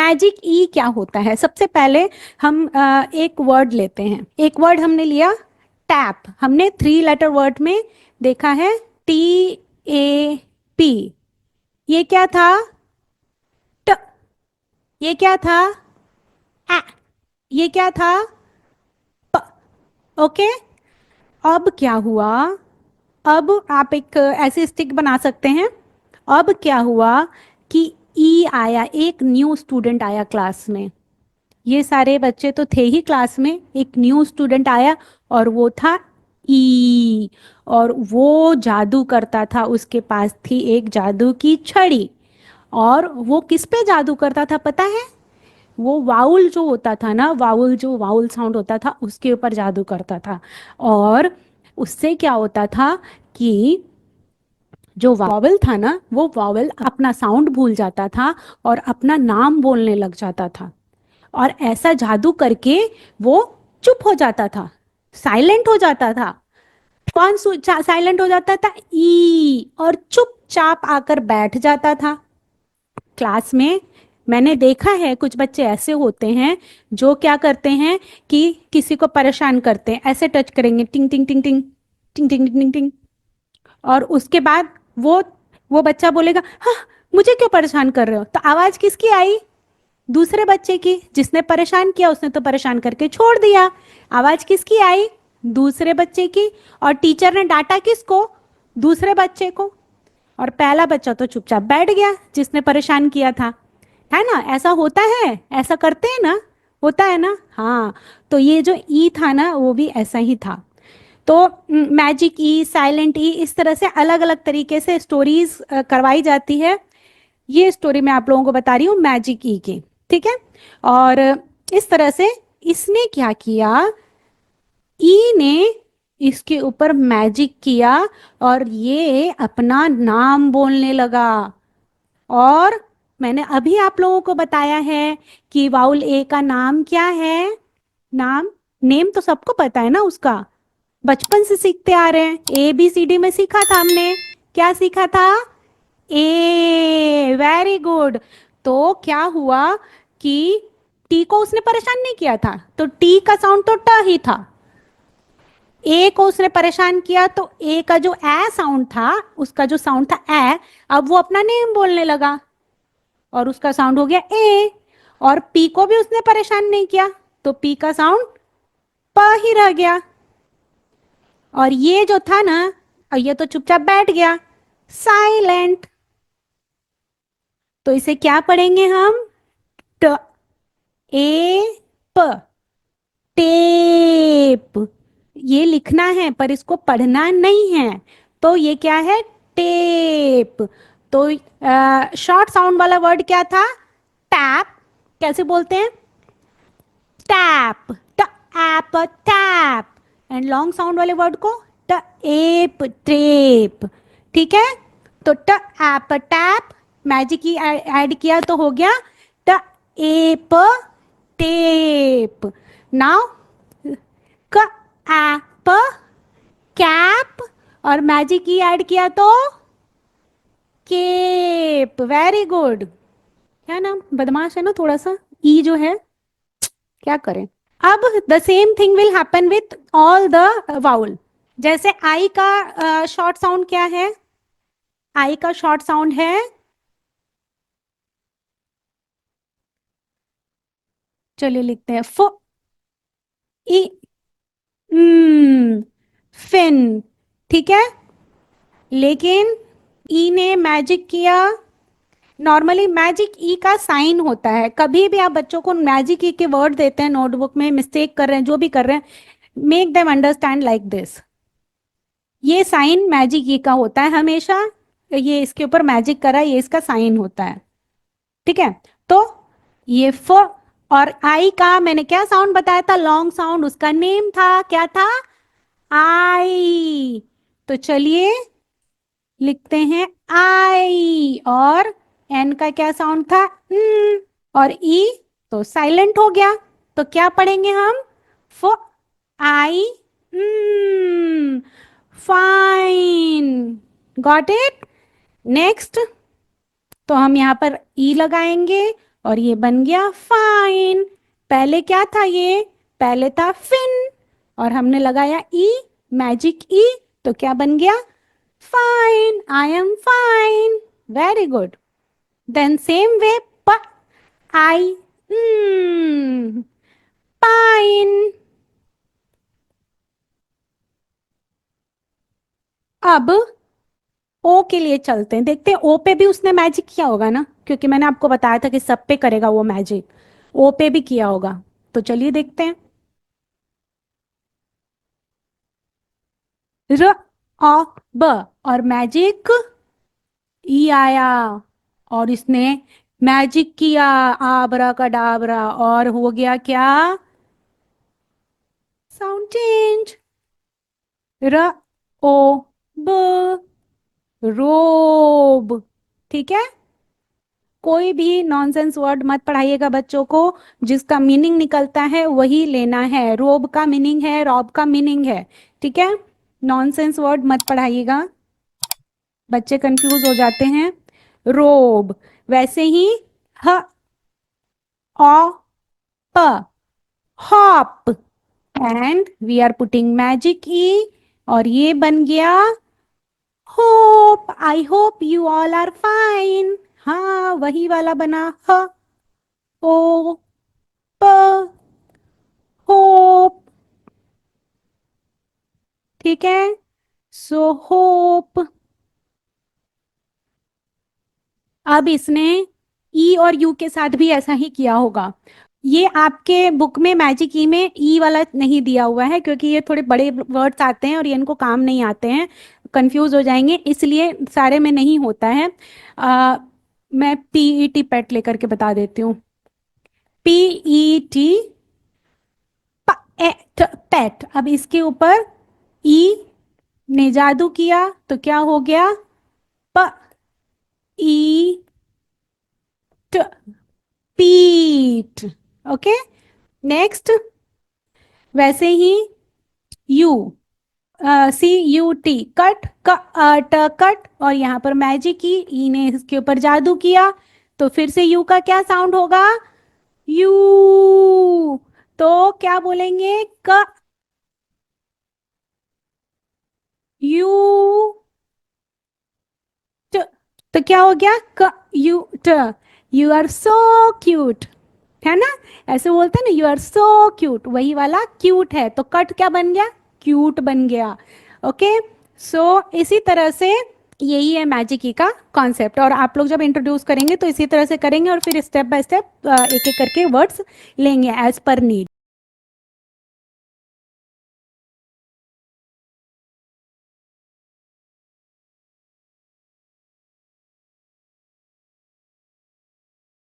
Magic ई क्या होता है? सबसे पहले हम एक वर्ड लेते हैं। एक वर्ड हमने लिया टैप। हमने 3 लेटर वर्ड में देखा है TAP। ये क्या था? ट। ये क्या था? आ। ये क्या था? प। ओके। अब क्या हुआ? अब आप एक ऐसी स्टिक बना सकते हैं। अब क्या हुआ कि ई आया, एक न्यू स्टूडेंट आया क्लास में। ये सारे बच्चे तो थे ही क्लास में, एक न्यू स्टूडेंट आया और वो था ई। और वो जादू करता था, उसके पास थी एक जादू की छड़ी। और वो किस पे जादू करता था पता है? वो वाउल जो होता था ना, वाउल जो वाउल साउंड होता था उसके ऊपर जादू करता था। और उससे क्या होता था कि जो वावल था ना, वो वावल अपना साउंड भूल जाता था और अपना नाम बोलने लग जाता था। और ऐसा जादू करके वो चुप हो जाता था, साइलेंट हो जाता था। कौन साइलेंट हो जाता था? ई। और चुपचाप आकर बैठ जाता था क्लास में। मैंने देखा है कुछ बच्चे ऐसे होते हैं जो क्या करते हैं कि किसी को परेशान करते हैं, ऐसे टच करेंगे, टिंग टिंग टिंग टिंग टिंग टिंग टिंग टिंग। और उसके बाद वो बच्चा बोलेगा, हाँ मुझे क्यों परेशान कर रहे हो? तो आवाज किसकी आई? दूसरे बच्चे की। जिसने परेशान किया उसने तो परेशान करके छोड़ दिया। आवाज किसकी आई? दूसरे बच्चे की। और टीचर ने डांटा किसको? दूसरे बच्चे को। और पहला बच्चा तो चुपचाप बैठ गया जिसने परेशान किया था। है ना? ऐसा होता है, ऐसा करते हैं ना, होता है ना। हाँ। तो ये जो ई था ना वो भी ऐसा ही था। तो मैजिक ई, साइलेंट ई, इस तरह से अलग अलग तरीके से स्टोरीज करवाई जाती है। ये स्टोरी मैं आप लोगों को बता रही हूँ मैजिक ई की। ठीक है। और इस तरह से इसने क्या किया, ई ने इसके ऊपर मैजिक किया और ये अपना नाम बोलने लगा। और मैंने अभी आप लोगों को बताया है कि वाउल ए का नाम क्या है। नाम, नेम तो सबको पता है ना उसका, बचपन से सीखते आ रहे हैं। ABCD में सीखा था हमने। क्या सीखा था? ए। Very good. तो क्या हुआ कि टी को उसने परेशान नहीं किया था, तो टी का साउंड तो ट ही था। ए को उसने परेशान किया तो ए का जो ए साउंड था, उसका जो साउंड था ए, अब वो अपना नेम बोलने लगा और उसका साउंड हो गया ए। और पी को भी उसने परेशान नहीं किया तो पी का साउंड प ही रह गया। और ये जो था ना, ये तो चुपचाप बैठ गया, साइलेंट। तो इसे क्या पढ़ेंगे हम? ट ए प, टेप। ये लिखना है पर इसको पढ़ना नहीं है। तो ये क्या है? टेप। तो शॉर्ट साउंड वाला वर्ड क्या था? टैप। कैसे बोलते हैं? टैप। ट app tap. And long sound वाले वर्ड को ट एप टेप। ठीक है। तो ट ऐप टैप, मैजिक की ऐड किया तो हो गया ट एप टेप। नाउ क ऐप कैप, और मैजिक की ऐड किया तो केप। Very good. क्या नाम बदमाश है ना थोड़ा सा, ई जो है, क्या करें। अब the same thing will happen with all the vowel. जैसे आई का शॉर्ट साउंड क्या है? आई का शॉर्ट साउंड है, चलिए लिखते हैं फ। ई। फिन। ठीक है। लेकिन ई ने मैजिक किया। नॉर्मली मैजिक ई का साइन होता है। कभी भी आप बच्चों को मैजिक ई के वर्ड देते हैं नोटबुक में, मिस्टेक कर रहे हैं, जो भी कर रहे हैं, make them understand like this. ये साइन मैजिक ई का होता है हमेशा। ये इसके ऊपर मैजिक करा, ये इसका साइन होता है। ठीक है। तो ये फ। और आई का मैंने क्या साउंड बताया था? लॉन्ग साउंड, उसका नेम था, क्या था? आई। तो चलिए लिखते हैं आई। और एन का क्या साउंड था? और ई तो साइलेंट हो गया। तो क्या पढ़ेंगे हम? फ आई। फाइन। Got it. नेक्स्ट। तो हम यहाँ पर ई लगाएंगे और ये बन गया फाइन। पहले क्या था ये? पहले था फिन, और हमने लगाया ई, मैजिक ई, तो क्या बन गया? Fine, I am fine. Very good. Then same way, प, आई, पाइन। अब ओ के लिए चलते हैं, देखते हैं ओ पे भी उसने मैजिक किया होगा ना, क्योंकि मैंने आपको बताया था कि सब पे करेगा वो मैजिक। ओ पे भी किया होगा, तो चलिए देखते हैं। र, अ, ब, और मैजिक ई आया, और इसने मैजिक किया, आबरा का डाबरा, और हो गया क्या? Sound change. र, ओ, ब, रोब। ठीक है, कोई भी नॉनसेंस वर्ड मत पढ़ाइएगा बच्चों को, जिसका मीनिंग निकलता है वही लेना है। रोब का मीनिंग है, रॉब का मीनिंग है। ठीक है, नॉनसेंस वर्ड मत पढ़ाइएगा, बच्चे कंफ्यूज हो जाते हैं। रोब, वैसे ही ह, ओ, प, hop, and we are putting magic E, और ये बन गया hope. I hope you all are fine. हाँ, वही वाला बना, ह, ओ, प, होप। ठीक है, सो होप। अब इसने ई और यू के साथ भी ऐसा ही किया होगा। ये आपके बुक में मैजिक ई में ई वाला नहीं दिया हुआ है, क्योंकि ये थोड़े बड़े वर्ड्स आते हैं और ये इनको काम नहीं आते हैं, कंफ्यूज हो जाएंगे, इसलिए सारे में नहीं होता है। मैं पीईटी पेट लेकर के बता देती हूँ। पीईटी, पेट। अब इसके ऊपर ई ने जादू किया, तो क्या हो गया? प, ई, ट, पीट। Okay, next. वैसे ही U, C U T, cut, ट, कट, और यहाँ पर मैजिक की ई ने इसके ऊपर जादू किया, तो फिर से यू का क्या साउंड होगा? यू। तो क्या बोलेंगे? क, यू, ट, तो क्या हो गया? क, यू, ट। यू आर सो क्यूट, है ना? ऐसे बोलते हैं ना, यू आर सो क्यूट, वही वाला क्यूट है, तो कट क्या बन गया? क्यूट बन गया। ओके, सो इसी तरह से यही है मैजिक की का कॉन्सेप्ट, और आप लोग जब इंट्रोड्यूस करेंगे तो इसी तरह से करेंगे, और फिर स्टेप बाय स्टेप एक एक करके वर्ड्स लेंगे एज पर नीड।